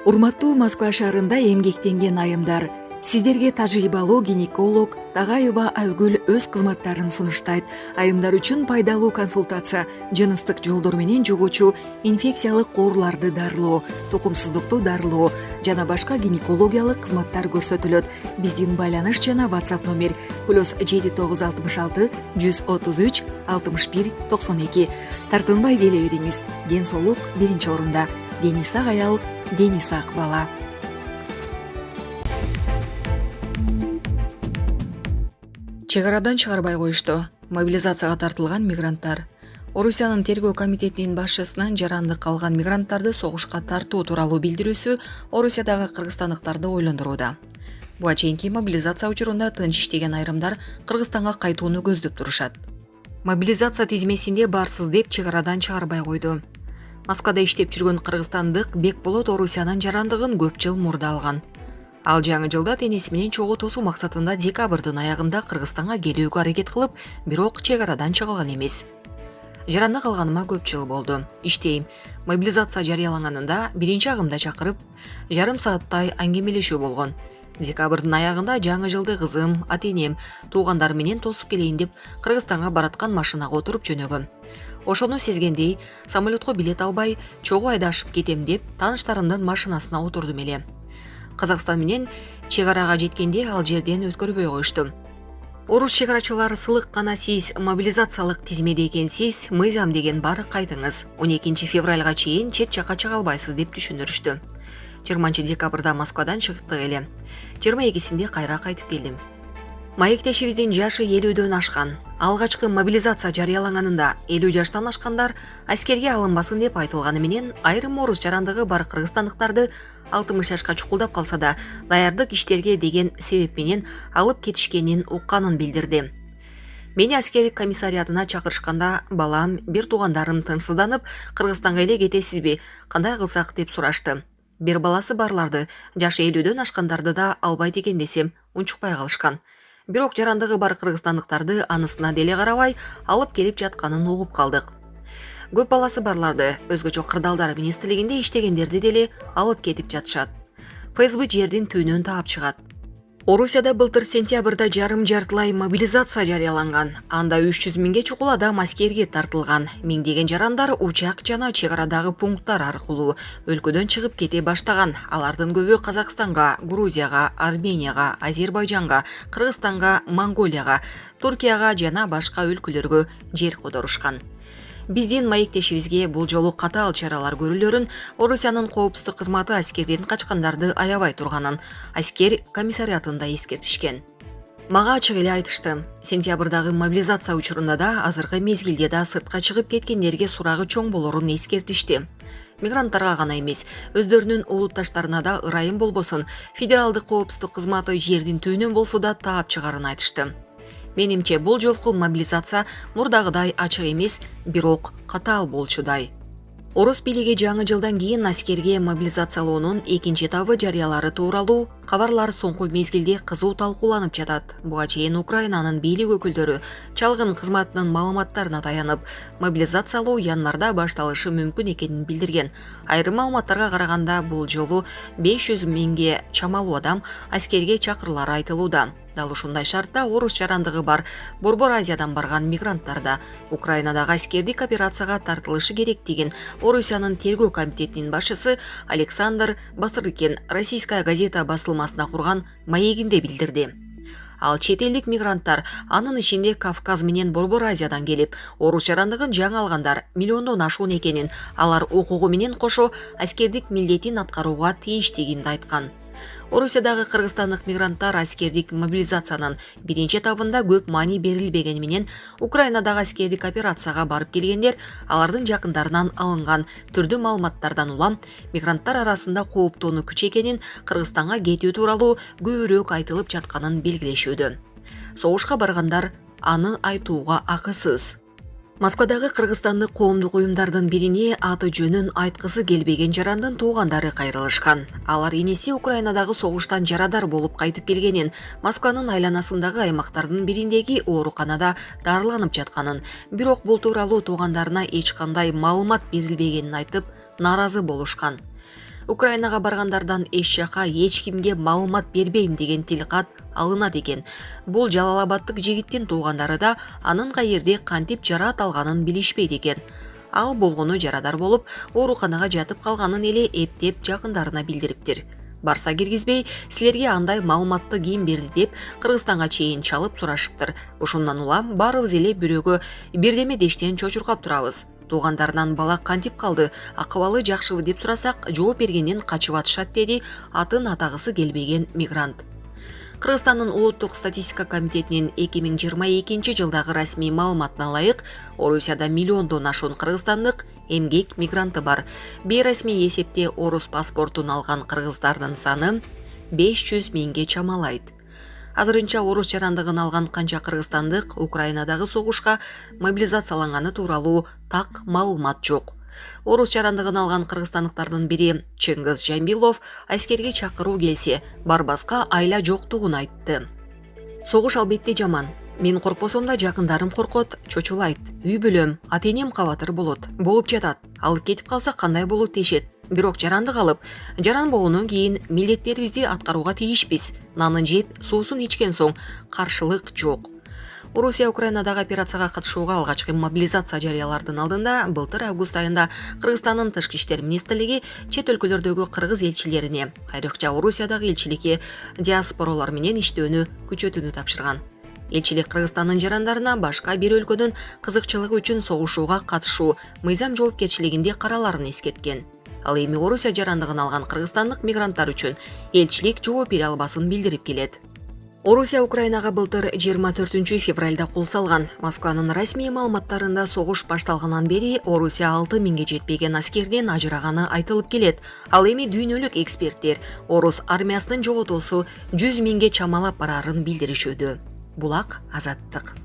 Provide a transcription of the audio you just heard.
Урматтуу Москва шаарында эмгектенген айымдар, сиздерге тажрыйбалуу гинеколог Тагаева Айгүл өз кызматтарын сунуштайт. Айымдар үчүн пайдалуу консультация, жыныстык жолдор менен жугуучу инфекциялык ооруларды дарылоо, тукумсуздукту дарылоо жана башка гинекологиялык кызматтар көрсөтүлөт. Биздин байланыш жана WhatsApp номер +7966 133 61 92. Тартынбай келе бериңиз. Ден соолук биринчи орунда. Дени сак аял, дени сак бала. Чек арадан чыгарбай коюшту. Мобилизацияга тартылган мигранттар. Орусиянын тергөө комитетинин башчысынын жарандык калган мигранттарды согушка тартуу тууралуу билдирүүсү Орусиядагы кыргызстандыктарды ойлондурууда. Буга чейинки мобилизация учурунда тынч иштеген айрымдар Кыргызстанга кайтууну көздөп турушат. Мобилизация тизмесинде барсыз деп чек арадан чыгарбай койду. Москвада иштеп жүргөн кыргызстандык Бекболот Орусиянын жарандыгын көп жыл мурда алган. Ал жаңы жылда тенеси менен чогуу тосуу максатында декабрдын аягында Кыргызстанга келүүгө аракет кылып, бирок чек арадан чыгылган эмес. Жарандык алганыма көп жыл болду. Иштейм. Мобилизация жарыяланганында биринчи агымда чакырып, жарым сааттай аңгемелешүү болгон. Декабрдын аягында жаңы жылды кызым, ата-энем, туугандар менен тосуп келейин деп Кыргызстанга бараткан машинага отуруп жөнөгөм. Ошону сезгендей, самолетко билет албай, чогуу айдашып кетем деп тааныштарымдын машинасына отурдум эле. Казакстан менен чек арага жеткенде ал жерден өткөрбөй коюшту. Орус чек-арачылары сылык гана сиз мобилизациялык тизмеде экенсиз, мыйзам деген бар кайтыңыз. 12 февралга чейин чет жакка чыга албайсыз деп түшүндүрүштү. 20 декабрда Москвадан чыктык эле. 22-синде кайра кайтып келдим. Маектешибиздин жашы 50-дөн ашкан. Алгачкы мобилизация жарыяланганында 50 жаштан ашкандар аскерге алынбасын деп айтылганы менен айрым орус жарандыгы бар кыргызстандыктарды 60 жашка чукулдап калса да даярдык иштерге деген себеп менен алып кетишкенин укканын билдирди. Мени аскердик комиссариатына чакырышканда балам, бир туугандарым тынчсызданып, Кыргызстанга эле кетесизби, кандай кылсак деп сурашты. Бир баласы барларды, жашы 50-дөн ашкандарды да албайт экен десем, унчукпай калышкан. Бирок жарандыгы бар кыргызстандыктарды анысына деле карабай алып келип жатканын угуп калдык. Көп баласы барларды өзгөчө кырдаалдар министрлигинде иштегендерди деле алып кетип жатышат. ФСБ жердин түбүнөн таап чыгат. Орусияда былтыр сентябрда жартылай мобилизация жарыяланган. Анда 300 миңге чукул адам аскерге тартылган. Миңдеген жарандар учак жана чек арадагы пункттар аркылуу өлкөдөн чыгып кете баштаган. Алардын көбү Казакстанга, Грузияга, Арменияга, Азербайжанга, Кыргызстанга, Монголияга, Туркияга жана башка өлкөлөргө жер кодорушкан. Биздин маектешибизге бул жолу катаал чаралар көрүлөрүн, Орусиянын коопсуздук кызматы аскерден качкандарды аябай турганын аскер комиссариатында эскертишкен. Мага ачык эле айтышты. Сентябрдагы мобилизация учурунда да азыркы мезгилде да сыртка чыгып кеткендерге сурагы чоң болорун эскертишти. Мигранттарга гана эмес, өздөрүнүн улутташтарына да ырайым болбосун, федералдык коопсуздук кызматы жердин түбүнөн болсо да таап чыгарын айтышты. Менимче бул жолку мобилизация мурдагыдай ачык эмес, бирок катаал болчудай. Орус бийлиги жаңы жылдан кийин аскерге мобилизациялоонун экинчи этабы жарыялары тууралуу кабарлар соңку мезгилде кызуу талкууланып жатат. Буга чейин Украинанын бийлик өкүлдөрү чалгын кызматынын маалыматтарына таянып, мобилизациялоо январда башталышы мүмкүн экенин билдирген. Айрым маалыматтарга караганда бул жолу 500 миңге чамалуу адам аскерге чакырылары айтылууда. Дал ушундай шартта орус жарандыгы бар Борбор Азиядан барган мигранттар да Украинадагы аскердик операцияга тартылышы керек деген Орусиянын тергөө комитетинин башчысы Александр Бастрыкин Российская газета басылмасына курган маегинде билдирди. Ал чет элдик мигранттар, анын ичинде Кавказ менен Борбор Азиядан келип, орус жарандыгын жаңы алгандар миллиондон ашуун экенин, алар укугу менен кошо аскердик милдетин аткарууга тийиштигин айткан. Орусиядагы кыргызстандык мигранттар аскердик мобилизациянын биринчи этабында көп маани берилбегени менен Украинадагы аскердик операцияга барып келгендер алардын жакындарынан алынган түрдүү маалыматтардан улам мигранттар арасында кооптоону күч экенин, Кыргызстанга кетүү тууралуу көбүрөөк айтылып жатканын белгилешүүдө. Согушка баргандар аны айтууга акысыз. Москвадагы кыргызстандык коомдук уюмдардын бирине аты жөнүн айткысы келбеген жарандын туугандары кайрылышкан. Алар иниси Украинадагы согуштан жарадар болуп кайтып келгенин, Москванын айланасындагы аймактардын бириндеги ооруканада дарыланып жатканын, бирок бул тууралуу туугандарына эч кандай маалымат берилбегенин айтып, нааразы болушкан. Украинага баргандардан эч жака эч кимге маалымат бербейм деген тилкат алынат экен. Бул Жалалабадтык жигиттин туугандары да анын каерде кантип жараат алганын билишпейт экен. Ал болгону жарадар болуп, ооруканага жатып калганын эле эптеп жакындарына билдириптир. Барса киргизбей, силерге андай маалыматты ким берди деп Кыргызстанга чейин чалып сурашыптыр. Ошондон улам баарыбыз эле бирөөгө бирдеме дештен чочуркап турабыз. Туугандарынан бала кантип калды, акыбалы жакшыбы деп сурасак, жооп бергенден качып атышат, деди атын атагысы келбеген мигрант. Кыргызстандын улуттук статистика комитетинин 2022 жылдагы расмий маалыматына ылайык, Орусияда миллиондон ашуун кыргызстандык эмгек мигранты бар. Бейрасмий эсепте орус паспортун алган кыргыздардын саны 500 миңге чамалайт. Азырынча орус жарандыгын алган канча кыргызстандык Украинадагы согушка мобилизацияланганы тууралуу так маалымат жок. Орус жарандыгын алган кыргызстандыктардын бири Чыңгыз Жамбилов аскерге чакыруу келсе, барбаска айла жоктугун айтты. Согуш албетте жаман. Мен коркпосом да жакындарым коркот, чочулайт. Үй бүлөм, ата-энем кабатыр болуп жатат. Алып кетип калса кандай болот дешет. Бирок жарандык алып, жаран болгондон кийин милдеттерибизди аткарууга тийишпиз. Нанын жеп, суусун ичкен соң каршылык жок. Орусия Украинадагы операцияга катышууга алгачкы мобилизация жарыялардын алдында былтыр август айында Кыргызстандын тышкы иштер министрлиги чет өлкөлөрдөгү кыргыз элчилерине, айрыкча Орусиядагы элчиликке диаспоралар менен иштөөнү күчөтүүнү тапшырган. Элчилик Кыргызстандын жарандарына башка бир өлкөнүн кызыкчылыгы үчүн согушууга катышуу мыйзам жоопкерчилигинде караларын эскерткен. Ал эми Орусия жарандыгын алган кыргызстандык мигранттар үчүн элчилик жооп бере албасын билдирип келет. Орусия Украинага былтыр 24 февралда кол салган. Москванын расмий маалыматтарында согуш башталгандан бери Орусия 6 миңге жетпеген аскерден ажыраганы айтылып келет. Ал эми дүйнөлүк эксперттер орус армиясынын жоготуусу 100 миңге чамалап барарын билдиришүүдө. Булак Азаттык.